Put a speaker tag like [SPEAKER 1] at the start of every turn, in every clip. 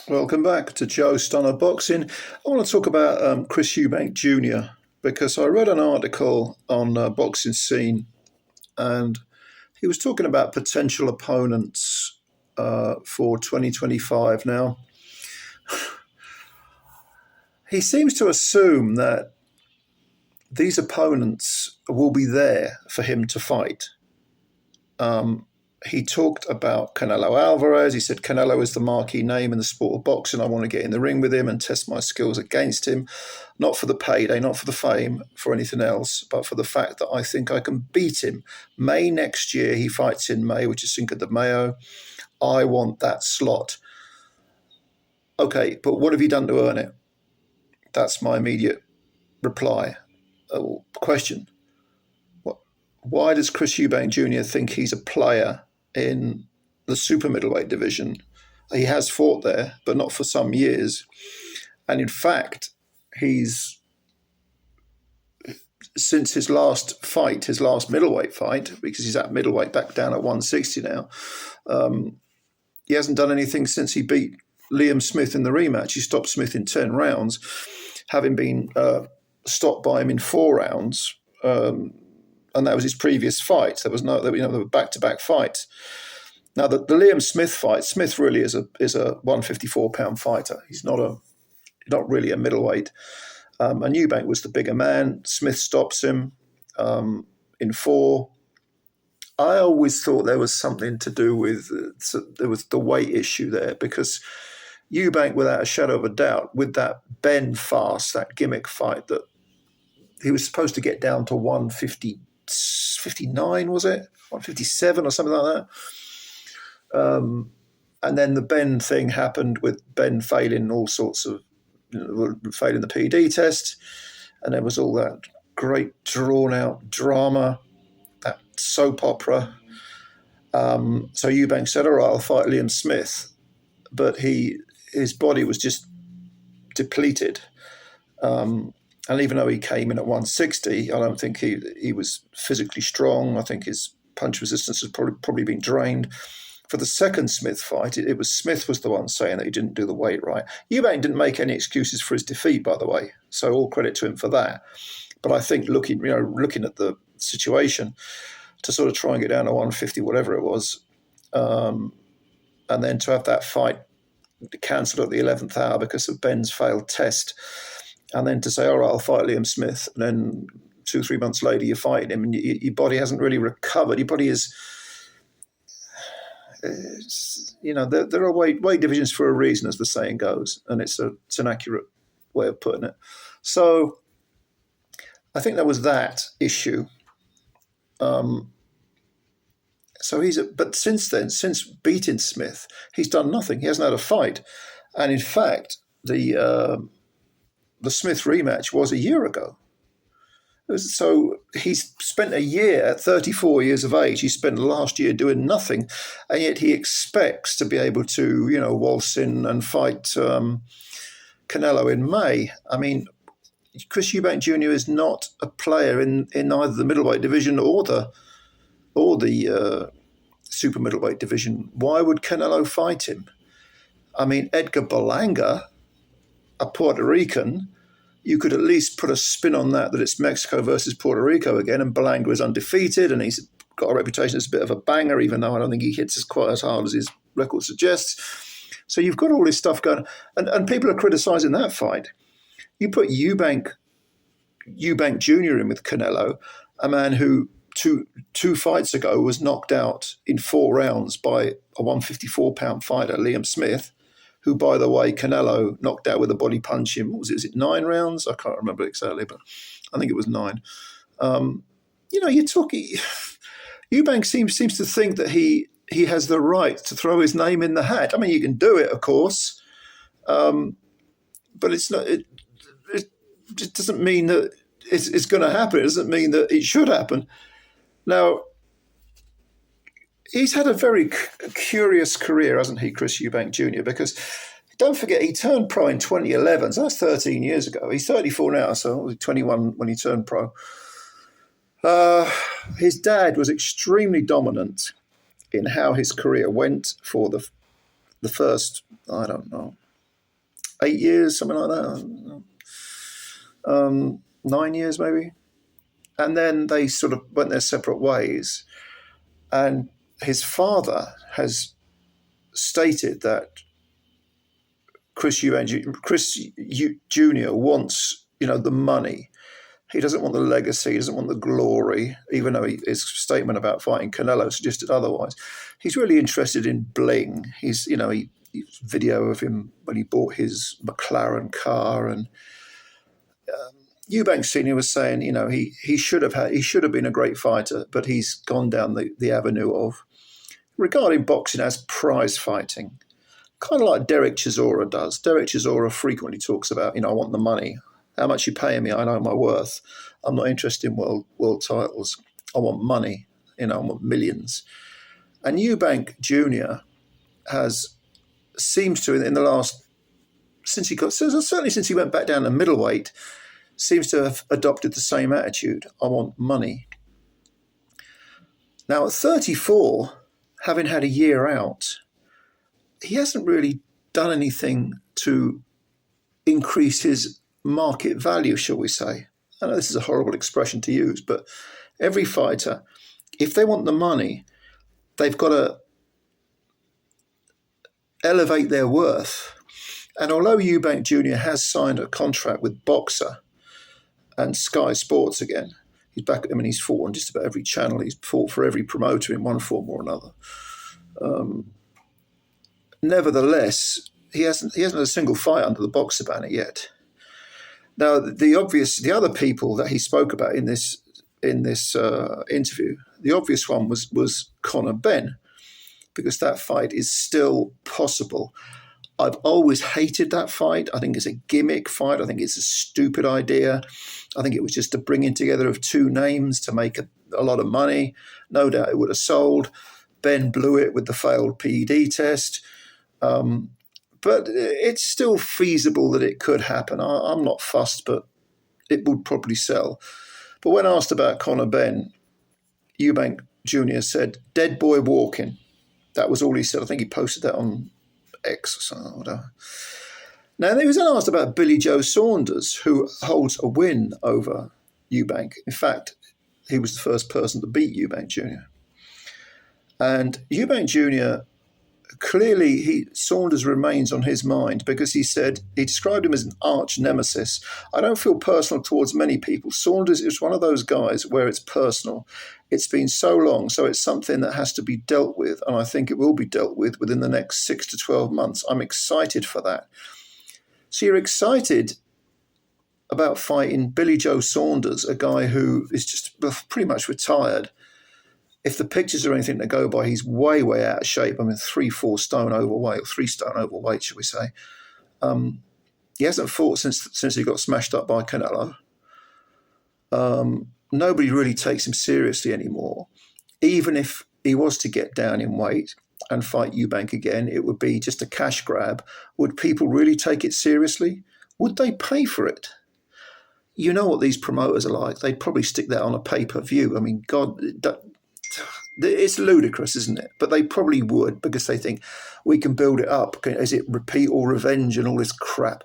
[SPEAKER 1] Welcome back to Joe Stunner Boxing. I want to talk about CHRIS EUBANK Jr. because I read an article on Boxing Scene, and he was talking about potential opponents for 2025. Now, he seems to assume that these opponents will be there for him to fight. He talked about Canelo Alvarez. He said Canelo is the marquee name in the sport of boxing. I want to get in the ring with him and test my skills against him, not for the payday, not for the fame, for anything else, but for the fact that I think I can beat him. May next year, he fights in May, which is Cinco de Mayo. I want that slot. Okay, but what have you done to earn it? That's my immediate reply. Question. Why does CHRIS EUBANK Jr. think he's a player in the super middleweight division? He has fought there, but not for some years. And in fact, since his last fight, his last middleweight fight, because he's at middleweight back down at 160 now, he hasn't done anything since he beat Liam Smith in the rematch. He stopped Smith in 10 rounds, having been stopped by him in 4 rounds. And that was his previous fight. There were back-to-back fights. Now, the Liam Smith fight, Smith really is a 154-pound fighter. He's not really a middleweight. And Eubank was the bigger man. Smith stops him in 4. I always thought there was something to do with there was the weight issue there, because Eubank, without a shadow of a doubt, with that Ben fast, that gimmick fight, that he was supposed to get down to 159, was it? 157 or something like that. And then the Ben thing happened, with Ben failing all sorts of, failing the PD test. And there was all that great drawn out drama, that soap opera. So Eubank said, all right, I'll fight Liam Smith. But his body was just depleted. And even though he came in at 160, I don't think he was physically strong. I think his punch resistance has probably been drained. For the second Smith fight, it was Smith was the one saying that he didn't do the weight right. Eubank didn't make any excuses for his defeat, by the way, so all credit to him for that. But I think looking at the situation, to sort of try and get down to 150, whatever it was, and then to have that fight cancelled at the 11th hour because of Ben's failed test, and then to say, all right, I'll fight Liam Smith, and then 2-3 months later you're fighting him, and your body hasn't really recovered. Your body is, there are weight divisions for a reason, as the saying goes, and it's an accurate way of putting it. So I think there was that issue. But since then, since beating Smith, he's done nothing. He hasn't had a fight, and in fact, the Smith rematch was a year ago. So he's spent a year at 34 years of age. He spent the last year doing nothing, and yet he expects to be able to, waltz in and fight Canelo in May. I mean, CHRIS EUBANK Jr. is not a player in either the middleweight division or the super middleweight division. Why would Canelo fight him? I mean, Edgar Berlanga, a Puerto Rican, you could at least put a spin on that it's Mexico versus Puerto Rico again, and Berlanga is undefeated, and he's got a reputation as a bit of a banger, even though I don't think he hits quite as hard as his record suggests. So you've got all this stuff going, and people are criticising that fight. You put Eubank Jr. in with Canelo, a man who two fights ago was knocked out in 4 rounds by a 154-pound fighter, Liam Smith, who, by the way, Canelo knocked out with a body punch in, what was it? Was it 9 rounds? I can't remember exactly, but I think it was 9. You're talking. Eubank seems to think that he has the right to throw his name in the hat. I mean, you can do it, of course, but it's not. It doesn't mean that it's going to happen. It doesn't mean that it should happen. Now, he's had a very curious career, hasn't he, CHRIS EUBANK Jr., because don't forget, he turned pro in 2011, so that's 13 years ago. He's 34 now, so he was 21 when he turned pro. His dad was extremely dominant in how his career went for the first, I don't know, 8 years, something like that. 9 years maybe. And then they sort of went their separate ways. And his father has stated that Chris Jr. wants, the money. He doesn't want the legacy. He doesn't want the glory, even though his statement about fighting Canelo suggested otherwise. He's really interested in bling. He's video of him when he bought his McLaren car, and Eubank Sr. was saying, he should have been a great fighter, but he's gone down the avenue of regarding boxing as prize fighting, kind of like Derek Chisora does. Derek Chisora frequently talks about, I want the money. How much you paying me? I know my worth. I'm not interested in world titles. I want money. I want millions. And Eubank Jr. seems to, in the last, certainly since he went back down to middleweight, seems to have adopted the same attitude. I want money. Now, at 34, having had a year out, he hasn't really done anything to increase his market value, shall we say. I know this is a horrible expression to use, but every fighter, if they want the money, they've got to elevate their worth. And although Eubank Jr. has signed a contract with Boxer and Sky Sports again, he's back. He's fought on just about every channel. He's fought for every promoter in one form or another. Nevertheless, he hasn't had a single fight under the Boxer banner yet. Now, the other people that he spoke about in this interview, the obvious one was Conor Benn, because that fight is still possible. I've always hated that fight. I think it's a gimmick fight. I think it's a stupid idea. I think it was just a bringing together of two names to make a lot of money. No doubt it would have sold. Ben blew it with the failed PED test. But it's still feasible that it could happen. I'm not fussed, but it would probably sell. But when asked about Conor Benn, Eubank Jr. said, "Dead boy walking." That was all he said. I think he posted that on X or something. Whatever. Now, he was then asked about Billy Joe Saunders, who holds a win over Eubank. In fact, he was the first person to beat Eubank Jr. And Eubank Jr., clearly, Saunders remains on his mind, because he described him as an arch nemesis. I don't feel personal towards many people. Saunders is one of those guys where it's personal. It's been so long, so it's something that has to be dealt with, and I think it will be dealt with within the next 6 to 12 months. I'm excited for that. So you're excited about fighting Billy Joe Saunders, a guy who is just pretty much retired. If the pictures are anything to go by, he's way, way out of shape. 3-4 stone overweight, or 3 stone overweight, shall we say. He hasn't fought since he got smashed up by Canelo. Nobody really takes him seriously anymore. Even if he was to get down in weight and fight Eubank again, it would be just a cash grab. Would people really take it seriously? Would they pay for it? You know what these promoters are like. They'd probably stick that on a pay-per-view. God, it's ludicrous, isn't it? But they probably would, because they think we can build it up. Is it repeat or revenge and all this crap?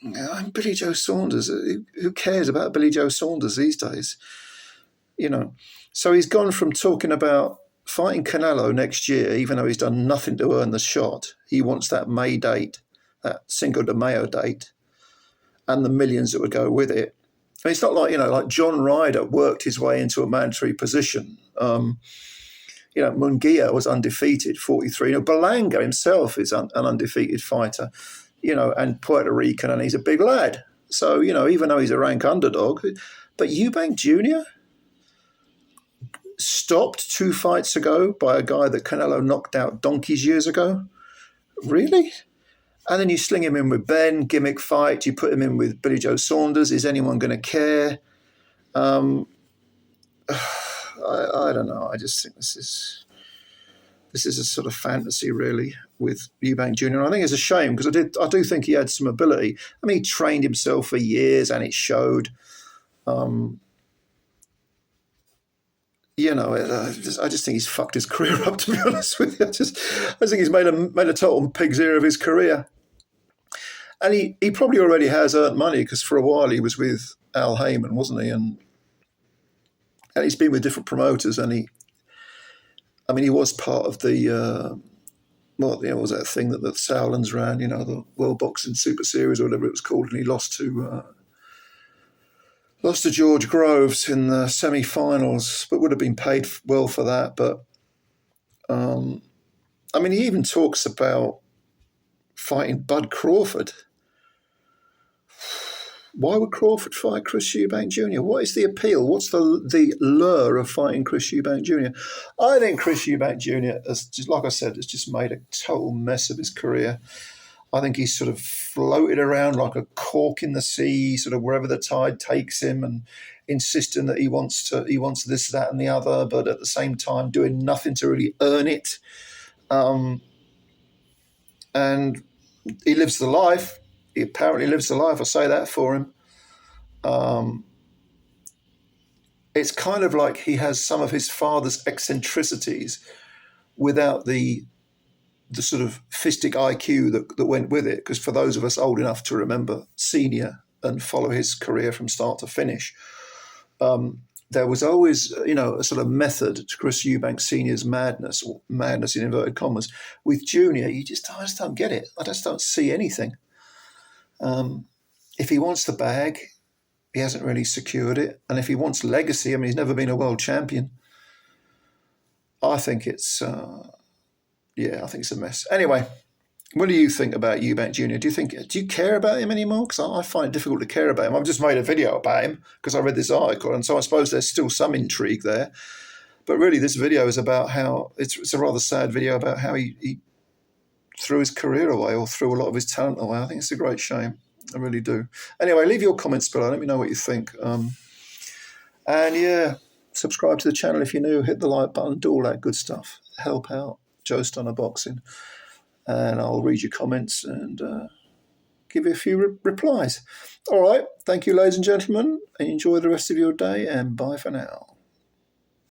[SPEAKER 1] I'm Billy Joe Saunders. Who cares about Billy Joe Saunders these days? So he's gone from talking about fighting Canelo next year, even though he's done nothing to earn the shot. He wants that May date, that Cinco de Mayo date, and the millions that would go with it. And it's not like, like John Ryder worked his way into a mandatory position. Munguia was undefeated, 43. Berlanga himself is an undefeated fighter, and Puerto Rican, and he's a big lad. So, even though he's a rank underdog, but Eubank Jr. stopped 2 fights ago by a guy that Canelo knocked out donkeys years ago. Really? And then you sling him in with Ben, gimmick fight. You put him in with Billy Joe Saunders. Is anyone going to care? I don't know. I just think this is a sort of fantasy, really, with Eubank Jr. And I think it's a shame, because I do think he had some ability. He trained himself for years, and it showed. I just think he's fucked his career up, to be honest with you. I think he's made a total pig's ear of his career. And he probably already has earned money, because for a while he was with Al Heyman, wasn't he? And he's been with different promoters, and he was part of the what was that thing that the Sauerlands ran, the World Boxing Super Series or whatever it was called, and he lost to George Groves in the semi-finals, but would have been paid well for that. But he even talks about fighting Bud Crawford. Why would Crawford fight Chris Eubank Jr.? What is the appeal? What's the lure of fighting Chris Eubank Jr.? I think Chris Eubank Jr., like I said, has just made a total mess of his career. I think he's sort of floated around like a cork in the sea, sort of wherever the tide takes him, and insisting that he wants this, that, and the other, but at the same time doing nothing to really earn it. And he lives the life. He apparently lives the life. I say that for him. It's kind of like he has some of his father's eccentricities without the sort of fistic IQ that went with it. Because for those of us old enough to remember Senior and follow his career from start to finish, there was always, a sort of method to Chris Eubank Senior's madness, or madness in inverted commas. With Junior, I just don't get it. I just don't see anything. If he wants the bag, he hasn't really secured it. And if he wants legacy, he's never been a world champion. I think it's a mess. Anyway, what do you think about Eubank Jr.? Do you care about him anymore? Because I find it difficult to care about him. I've just made a video about him because I read this article, and so I suppose there's still some intrigue there. But really, this video is about how it's a rather sad video about how he threw his career away, or threw a lot of his talent away. I think it's a great shame. I really do. Anyway, leave your comments below. Let me know what you think. Subscribe to the channel if you're new. Hit the like button. Do all that good stuff. Help out Joe Stunner Boxing. And I'll read your comments and give you a few replies. All right. Thank you, ladies and gentlemen. Enjoy the rest of your day, and bye for now.